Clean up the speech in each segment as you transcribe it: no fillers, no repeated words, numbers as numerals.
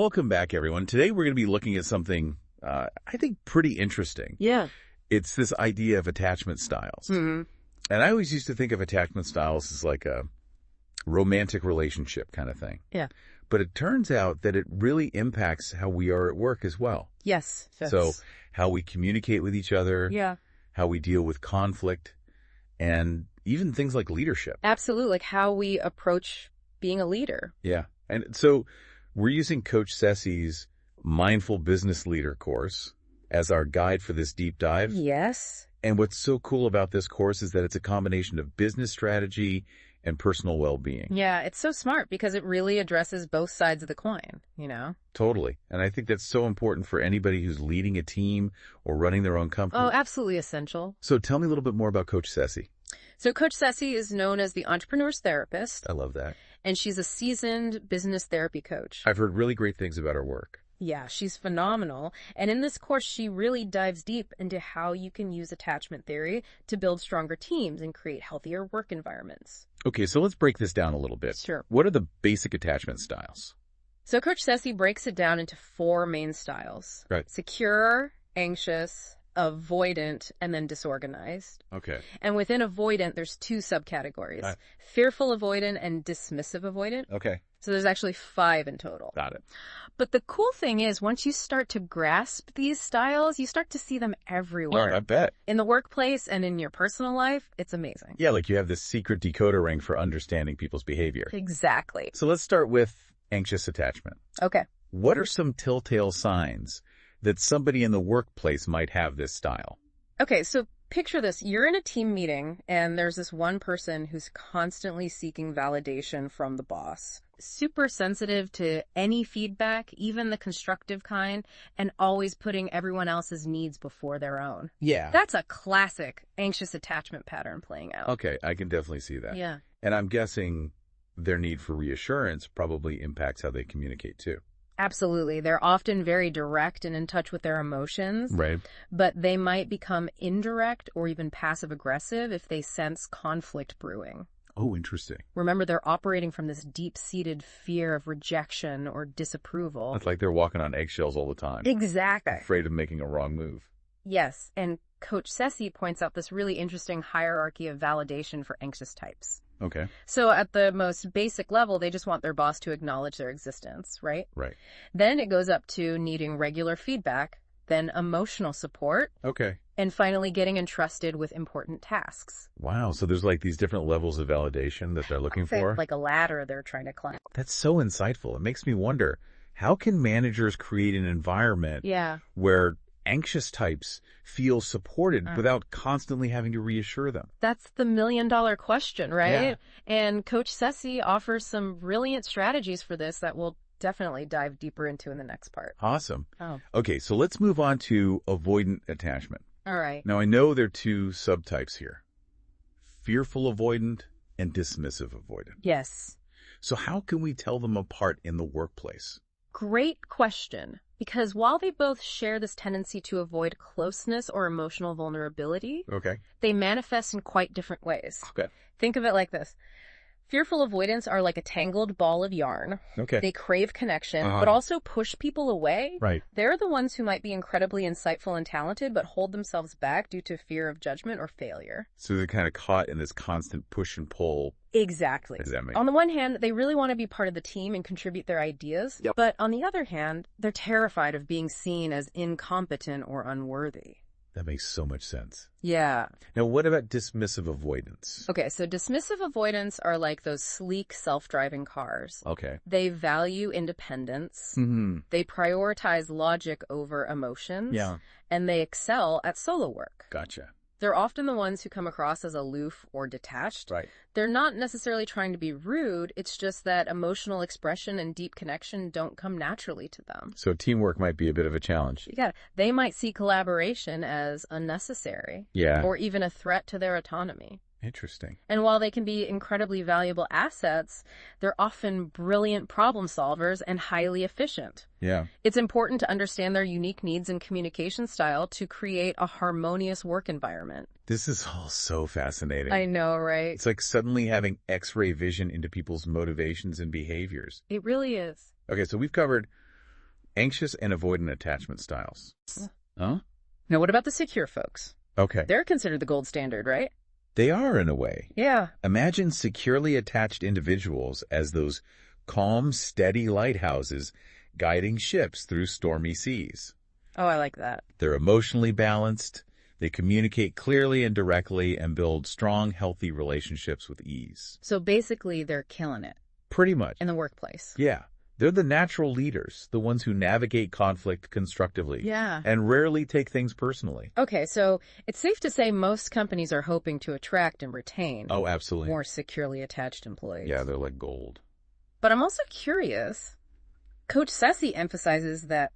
Welcome back, everyone. Today we're going to be looking at something I think pretty interesting. Yeah. It's this idea of attachment styles. Mm-hmm. And I always used to think of attachment styles as like a romantic relationship kind of thing. Yeah. But it turns out that it really impacts how we are at work as well. Yes. So how we communicate with each other, Yeah. how we deal with conflict, and even things like leadership. Absolutely. Like how we approach being a leader. Yeah. And so we're using Coach Ceci's Mindful Business Leader course as our guide for this deep dive. Yes. And what's so cool about this course is that it's a combination of business strategy and personal well-being. Yeah. It's so smart because it really addresses both sides of the coin, you know? Totally. And I think that's so important for anybody who's leading a team or running their own company. Oh, absolutely essential. So tell me a little bit more about Coach Ceci. So Coach Ceci is known as the entrepreneur's therapist, I love that. and she's a seasoned business therapy coach. I've heard really great things about her work. Yeah, she's phenomenal. And in this course, she really dives deep into how you can use attachment theory to build stronger teams and create healthier work environments. Okay, so let's break this down a little bit. Sure. What are the basic attachment styles? So Coach Ceci breaks it down into 4 main styles. Right. Secure, anxious, avoidant, and then disorganized. Okay. And within avoidant, there's 2 subcategories. Right. Fearful avoidant and dismissive avoidant. Okay. So there's actually 5 in total. Got it. But the cool thing is, once you start to grasp these styles, you start to see them everywhere. I bet. In the workplace and in your personal life, it's amazing. Yeah, like you have this secret decoder ring for understanding people's behavior. Exactly. So let's start with anxious attachment. Okay. What are some telltale signs that somebody in the workplace might have this style? Okay, so picture this. You're in a team meeting, and there's this one person who's constantly seeking validation from the boss. Super sensitive to any feedback, even the constructive kind, and always putting everyone else's needs before their own. Yeah. That's a classic anxious attachment pattern playing out. Okay, I can definitely see that. Yeah. And I'm guessing their need for reassurance probably impacts how they communicate too. Absolutely. They're often very direct and in touch with their emotions, Right. but they might become indirect or even passive-aggressive if they sense conflict brewing. Oh, interesting. Remember, they're operating from this deep-seated fear of rejection or disapproval. It's like they're walking on eggshells all the time. Exactly. Afraid of making a wrong move. Yes, and Coach Ceci points out this really interesting hierarchy of validation for anxious types. Okay. So at the most basic level, they just want their boss to acknowledge their existence, right? Right. Then it goes up to needing regular feedback, then emotional support, Okay. and finally getting entrusted with important tasks. Wow. So there's like these different levels of validation that they're looking for. Like a ladder they're trying to climb. That's so insightful. It makes me wonder, how can managers create an environment Yeah. where anxious types feel supported without constantly having to reassure them? That's the million-dollar question, right? Yeah. And Coach Ceci offers some brilliant strategies for this that we'll definitely dive deeper into in the next part. Awesome. Oh. Okay, so let's move on to avoidant attachment. All right. Now, I know there are 2 subtypes here. Fearful avoidant and dismissive avoidant. Yes. So how can we tell them apart in the workplace? Great question. Because while they both share this tendency to avoid closeness or emotional vulnerability, Okay. they manifest in quite different ways. Okay. Think of it like this. Fearful avoidants are like a tangled ball of yarn. Okay. They crave connection, Uh-huh. but also push people away. Right. They're the ones who might be incredibly insightful and talented, but hold themselves back due to fear of judgment or failure. So they're kind of caught in this constant push and pull. Exactly. Does that make On the one hand, they really want to be part of the team and contribute their ideas. Yep. But on the other hand, they're terrified of being seen as incompetent or unworthy. That makes so much sense. Yeah. Now, what about dismissive avoidance? Okay, so dismissive avoidants are like those sleek self-driving cars. Okay. They value independence. Mm-hmm. They prioritize logic over emotions. Yeah. And they excel at solo work. Gotcha. They're often the ones who come across as aloof or detached. Right. They're not necessarily trying to be rude. It's just that emotional expression and deep connection don't come naturally to them. So teamwork might be a bit of a challenge. Yeah, they might see collaboration as unnecessary. Yeah. Or even a threat to their autonomy. Interesting. And while they can be incredibly valuable assets, they're often brilliant problem solvers and highly efficient. Yeah. It's important to understand their unique needs and communication style to create a harmonious work environment. This is all so fascinating. I know, right? It's like suddenly having X-ray vision into people's motivations and behaviors. It really is. Okay, so we've covered Anxious and avoidant attachment styles. Huh? Now, what about the secure folks? Okay. They're considered the gold standard, right? They are, in a way. Yeah. Imagine securely attached individuals as those calm, steady lighthouses guiding ships through stormy seas. Oh, I like that. They're emotionally balanced, they communicate clearly and directly, and build strong, healthy relationships with ease. So basically, they're killing it Pretty much. in the workplace. Yeah. They're the natural leaders, the ones who navigate conflict constructively. Yeah. And rarely take things personally. Okay, so it's safe to say most companies are hoping to attract and retain Oh, absolutely. more securely attached employees. Yeah, they're like gold. But I'm also curious. Coach Ceci emphasizes that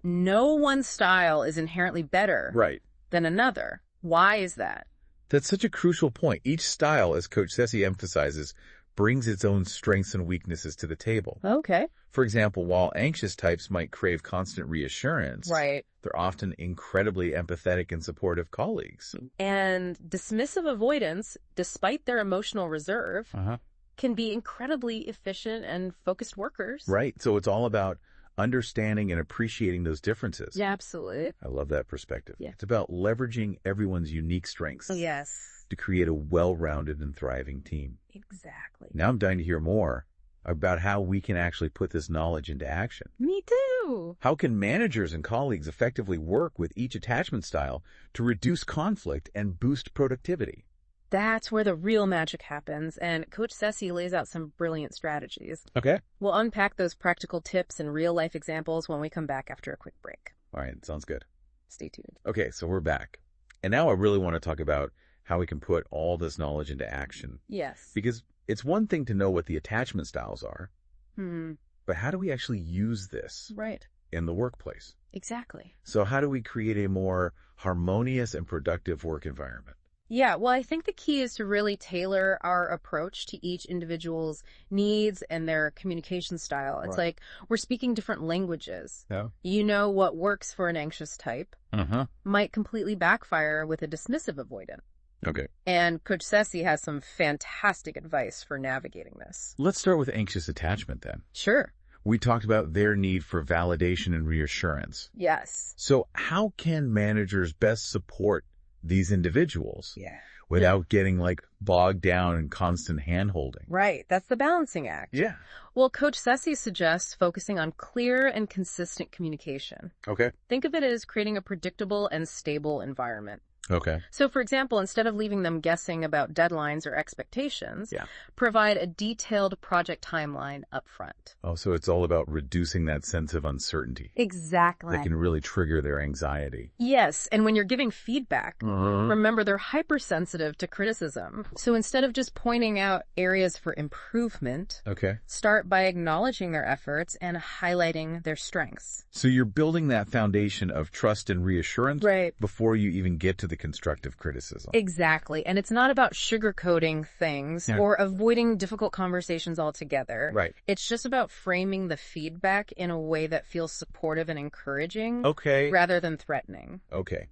no one style is inherently better Right. than another. Why is that? That's such a crucial point. Each style, as Coach Ceci emphasizes, brings its own strengths and weaknesses to the table. Okay. For example, while anxious types might crave constant reassurance, Right. they're often incredibly empathetic and supportive colleagues. And dismissive avoidance, despite their emotional reserve, Uh-huh. can be incredibly efficient and focused workers. Right. So it's all about understanding and appreciating those differences. Yeah, absolutely. I love that perspective. Yeah. It's about leveraging everyone's unique strengths Yes. to create a well-rounded and thriving team. Exactly. Now I'm dying to hear more about how we can actually put this knowledge into action. Me too. How can managers and colleagues effectively work with each attachment style to reduce conflict and boost productivity? That's where the real magic happens, and Coach Ceci lays out some brilliant strategies. Okay. We'll unpack those practical tips and real-life examples when we come back after a quick break. All right. Sounds good. Stay tuned. Okay. So we're back. And now I really want to talk about how we can put all this knowledge into action. Yes. Because it's one thing to know what the attachment styles are, Hmm. but how do we actually use this Right. in the workplace? Exactly. So how do we create a more harmonious and productive work environment? Yeah, well, I think the key is to really tailor our approach to each individual's needs and their communication style. It's Right. like we're speaking different languages. Yeah. You know, what works for an anxious type Uh-huh. might completely backfire with a dismissive avoidant. Okay. And Coach Ceci has some fantastic advice for navigating this. Let's start with anxious attachment then. Sure. We talked about their need for validation and reassurance. Yes. So how can managers best support these individuals Yeah. without getting like bogged down in constant hand-holding? Right. That's the balancing act. Yeah. Well, Coach Ceci suggests focusing on clear and consistent communication. Okay. Think of it as creating a predictable and stable environment. Okay. So, for example, instead of leaving them guessing about deadlines or expectations, Yeah. provide a detailed project timeline up front. Oh, so it's all about reducing that sense of uncertainty Exactly. that can really trigger their anxiety. Yes, and when you're giving feedback, Uh-huh. remember they're hypersensitive to criticism. So instead of just pointing out areas for improvement, Okay. start by acknowledging their efforts and highlighting their strengths. So you're building that foundation of trust and reassurance Right. before you even get to the constructive criticism. Exactly. And it's not about sugarcoating things Yeah. or avoiding difficult conversations altogether. Right. It's just about framing the feedback in a way that feels supportive and encouraging Okay. rather than threatening. Okay.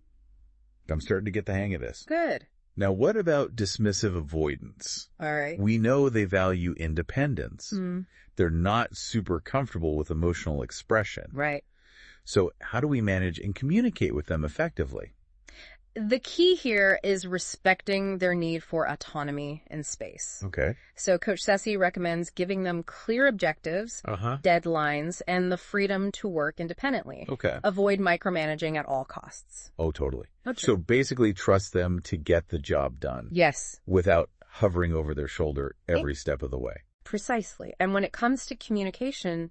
I'm starting to get the hang of this. Good. Now, what about dismissive avoidance? All right. We know they value independence. Hmm. They're not super comfortable with emotional expression. Right. So how do we manage and communicate with them effectively? The key here is respecting their need for autonomy and space. Okay. So Coach Ceci recommends giving them clear objectives, Uh-huh. deadlines, and the freedom to work independently. Okay. Avoid micromanaging at all costs. Oh, totally. Okay. So basically trust them to get the job done Yes, without hovering over their shoulder every step of the way. precisely. And when it comes to communication,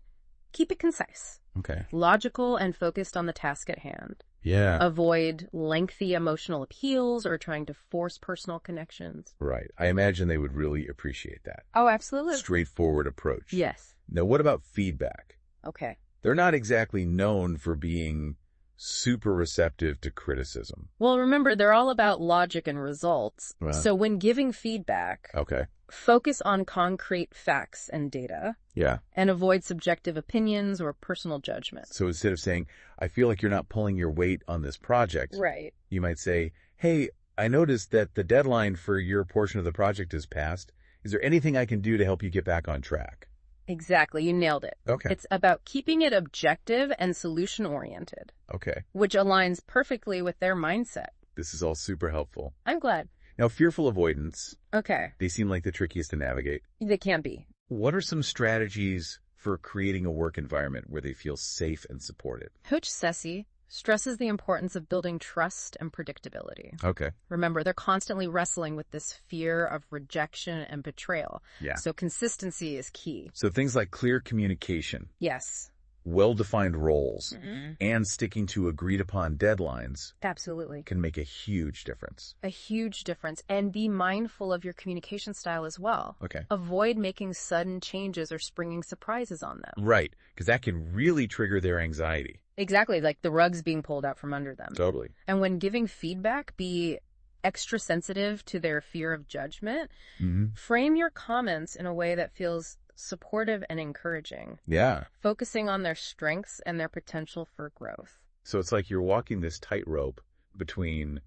keep it concise, Okay. logical, and focused on the task at hand. Yeah. Avoid lengthy emotional appeals or trying to force personal connections. Right. I imagine they would really appreciate that. Oh, absolutely. Straightforward approach. Yes. Now, what about feedback? Okay. They're not exactly known for being super receptive to criticism. Well, remember, they're all about logic and results. Right. So when giving feedback, Okay. focus on concrete facts and data Yeah. and avoid subjective opinions or personal judgment. So instead of saying, I feel like you're not pulling your weight on this project, Right. you might say, hey, I noticed that the deadline for your portion of the project is passed. Is there anything I can do to help you get back on track? Exactly. You nailed it. Okay. It's about keeping it objective and solution-oriented, Okay. which aligns perfectly with their mindset. This is all super helpful. I'm glad. Now, fearful avoidance, Okay. they seem like the trickiest to navigate. They can be. What are some strategies for creating a work environment where they feel safe and supported? Coach Ceci stresses the importance of building trust and predictability. Okay. Remember, they're constantly wrestling with this fear of rejection and betrayal. Yeah. So consistency is key. So things like clear communication, Yes. well-defined roles, Mm-hmm. and sticking to agreed-upon deadlines Absolutely. can make a huge difference. A huge difference. And be mindful of your communication style as well. Okay. Avoid making sudden changes or springing surprises on them. Right, because that can really trigger their anxiety. Exactly, like the rug's being pulled out from under them. Totally. And when giving feedback, be extra sensitive to their fear of judgment. Mm-hmm. Frame your comments in a way that feels supportive and encouraging, Yeah. focusing on their strengths and their potential for growth. So it's like you're walking this tightrope between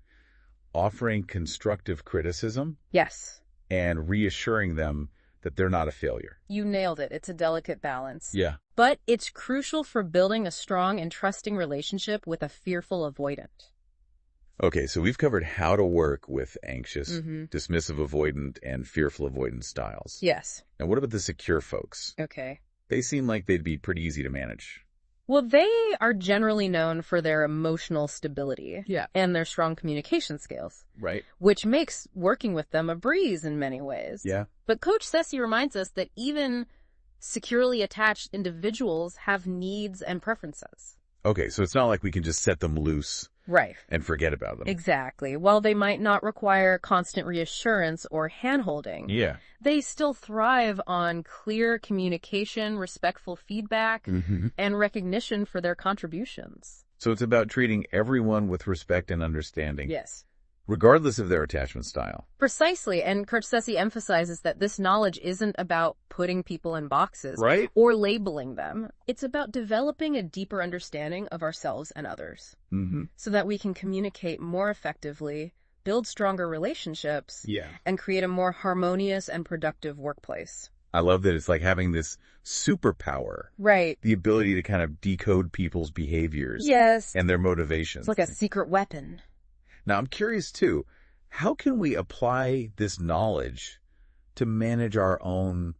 offering constructive criticism Yes, and reassuring them that they're not a failure. you nailed it. It's a delicate balance. Yeah. But it's crucial for building a strong and trusting relationship with a fearful avoidant. Okay, so we've covered how to work with anxious, Mm-hmm. dismissive avoidant, and fearful avoidant styles. Yes. Now, what about the secure folks? Okay. They seem like they'd be pretty easy to manage. Well, they are generally known for their emotional stability Yeah. and their strong communication skills, Right? which makes working with them a breeze in many ways. Yeah. But Coach Ceci reminds us that even securely attached individuals have needs and preferences. Okay, so it's not like we can just set them loose Right. and forget about them. Exactly. While they might not require constant reassurance or hand-holding, Yeah. they still thrive on clear communication, respectful feedback, Mm-hmm. and recognition for their contributions. So it's about treating everyone with respect and understanding, Yes. regardless of their attachment style. Precisely. And Coach Ceci emphasizes that this knowledge isn't about putting people in boxes Right? or labeling them. It's about developing a deeper understanding of ourselves and others Mm-hmm. so that we can communicate more effectively, build stronger relationships, Yeah. and create a more harmonious and productive workplace. I love that it's like having this superpower, Right. the ability to kind of decode people's behaviors Yes. and their motivations. It's like a secret weapon. Now, I'm curious too, how can we apply this knowledge to manage our own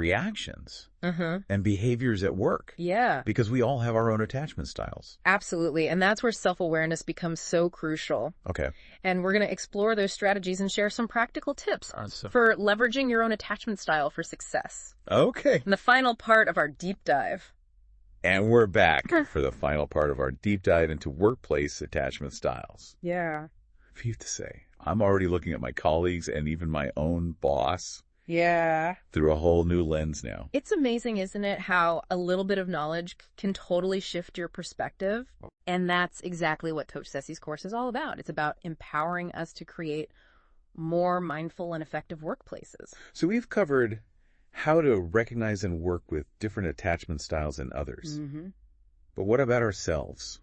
reactions Mm-hmm. and behaviors at work? Yeah, Because we all have our own attachment styles. absolutely. And that's where self-awareness becomes so crucial. Okay. And we're going to explore those strategies and share some practical tips Awesome. for leveraging your own attachment style for success. Okay. In the final part of our deep dive. And we're back for the final part of our deep dive into workplace attachment styles. Yeah. I have to say, I'm already looking at my colleagues and even my own boss Yeah. through a whole new lens now. It's amazing, isn't it, how a little bit of knowledge can totally shift your perspective. And that's exactly what Coach Ceci's course is all about. It's about empowering us to create more mindful and effective workplaces. So we've covered how to recognize and work with different attachment styles in others. Mm-hmm. But what about ourselves?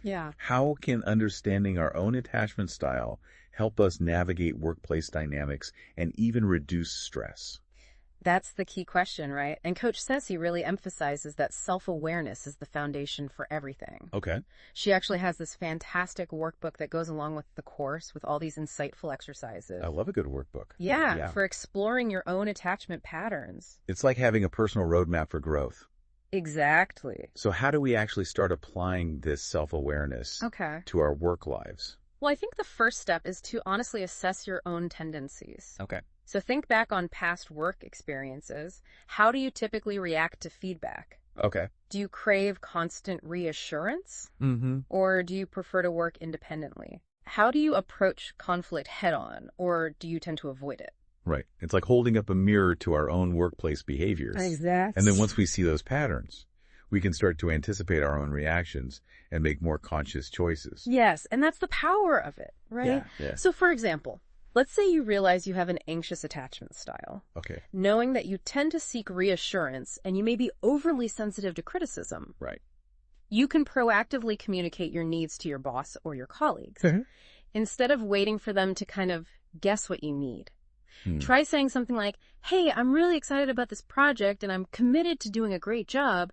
Yeah. How can understanding our own attachment style help us navigate workplace dynamics and even reduce stress? That's the key question, right? And Coach Ceci really emphasizes that self-awareness is the foundation for everything. Okay. She actually has this fantastic workbook that goes along with the course with all these insightful exercises. I love a good workbook. Yeah, for exploring your own attachment patterns. It's like having a personal roadmap for growth. Exactly. So how do we actually start applying this self-awareness Okay. to our work lives? Well, I think the first step is to honestly assess your own tendencies. Okay. So think back on past work experiences. How do you typically react to feedback? Okay. Do you crave constant reassurance? Mm-hmm. Or do you prefer to work independently? How do you approach conflict head-on, or do you tend to avoid it? Right. It's like holding up a mirror to our own workplace behaviors. Exactly. And then once we see those patterns, we can start to anticipate our own reactions and make more conscious choices. Yes, and that's the power of it, right? Yeah. So for example, let's say you realize you have an anxious attachment style. Okay. Knowing that you tend to seek reassurance and you may be overly sensitive to criticism, Right. you can proactively communicate your needs to your boss or your colleagues Mhm. instead of waiting for them to kind of guess what you need. Try saying something like, hey, I'm really excited about this project and I'm committed to doing a great job.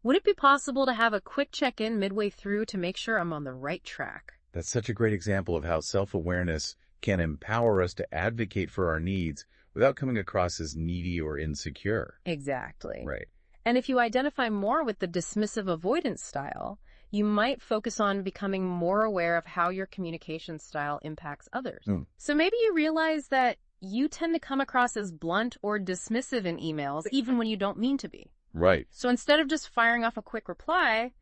Would it be possible to have a quick check-in midway through to make sure I'm on the right track? That's such a great example of how self-awareness can empower us to advocate for our needs without coming across as needy or insecure. Exactly. Right. And if you identify more with the dismissive avoidance style, you might focus on becoming more aware of how your communication style impacts others. So maybe you realize that you tend to come across as blunt or dismissive in emails, even when you don't mean to be. Right. So instead of just firing off a quick reply,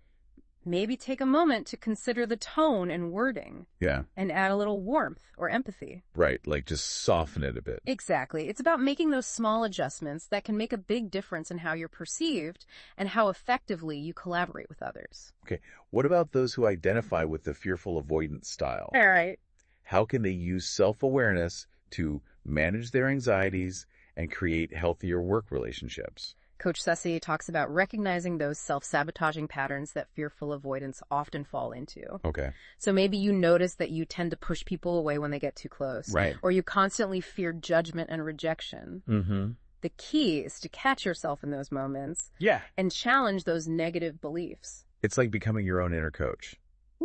maybe take a moment to consider the tone and wording. Yeah. And add a little warmth or empathy. Right. Like just soften it a bit. Exactly. It's about making those small adjustments that can make a big difference in how you're perceived and how effectively you collaborate with others. Okay. What about those who identify with the fearful avoidance style? All right. How can they use self-awareness to manage their anxieties and create healthier work relationships? Coach Ceci talks about recognizing those self-sabotaging patterns that fearful avoidance often fall into. Okay. So maybe you notice that you tend to push people away when they get too close. Right. Or you constantly fear judgment and rejection. The key is to catch yourself in those moments. Yeah. And challenge those negative beliefs. It's like becoming your own inner coach.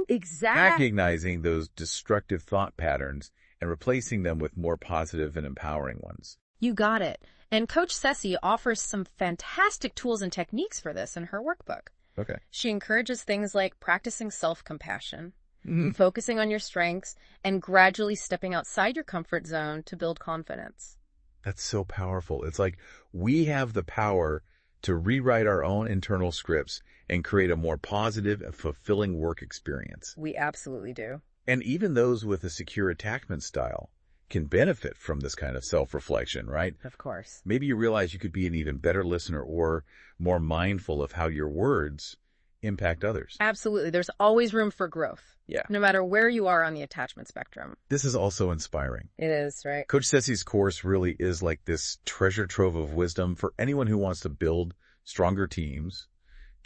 Exactly. Recognizing those destructive thought patterns and replacing them with more positive and empowering ones. You got it. And Coach Ceci offers some fantastic tools and techniques for this in her workbook. Okay. She encourages things like practicing self-compassion, focusing on your strengths, and gradually stepping outside your comfort zone to build confidence. That's so powerful. It's like we have the power to rewrite our own internal scripts and create a more positive and fulfilling work experience. We absolutely do. And even those with a secure attachment style can benefit from this kind of self-reflection, right? Of course. Maybe you realize you could be an even better listener or more mindful of how your words impact others. Absolutely. There's always room for growth. Yeah. No matter where you are on the attachment spectrum. This is also inspiring. It is, right? Coach Ceci's course really is like this treasure trove of wisdom for anyone who wants to build stronger teams,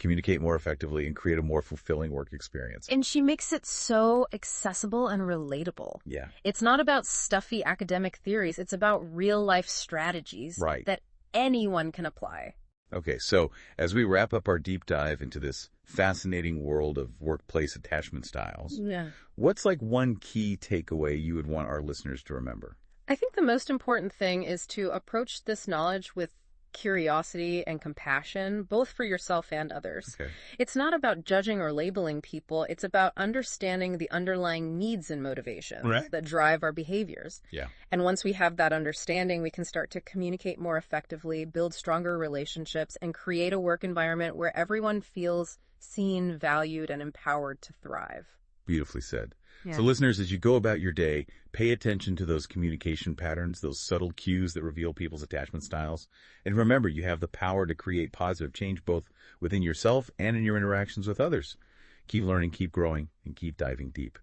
communicate more effectively, and create a more fulfilling work experience. And she makes it so accessible and relatable. Yeah. It's not about stuffy academic theories. It's about real-life strategies that anyone can apply. Okay, so as we wrap up our deep dive into this fascinating world of workplace attachment styles, what's like one key takeaway you would want our listeners to remember? I think the most important thing is to approach this knowledge with curiosity and compassion, both for yourself and others. Okay. It's not about judging or labeling people. It's about understanding the underlying needs and motivations that drive our behaviors. Yeah. And once we have that understanding, we can start to communicate more effectively, build stronger relationships, and create a work environment where everyone feels seen, valued, and empowered to thrive. Beautifully said. Yeah. So listeners, as you go about your day, pay attention to those communication patterns, those subtle cues that reveal people's attachment styles. And remember, you have the power to create positive change both within yourself and in your interactions with others. Keep learning, keep growing, and keep diving deep.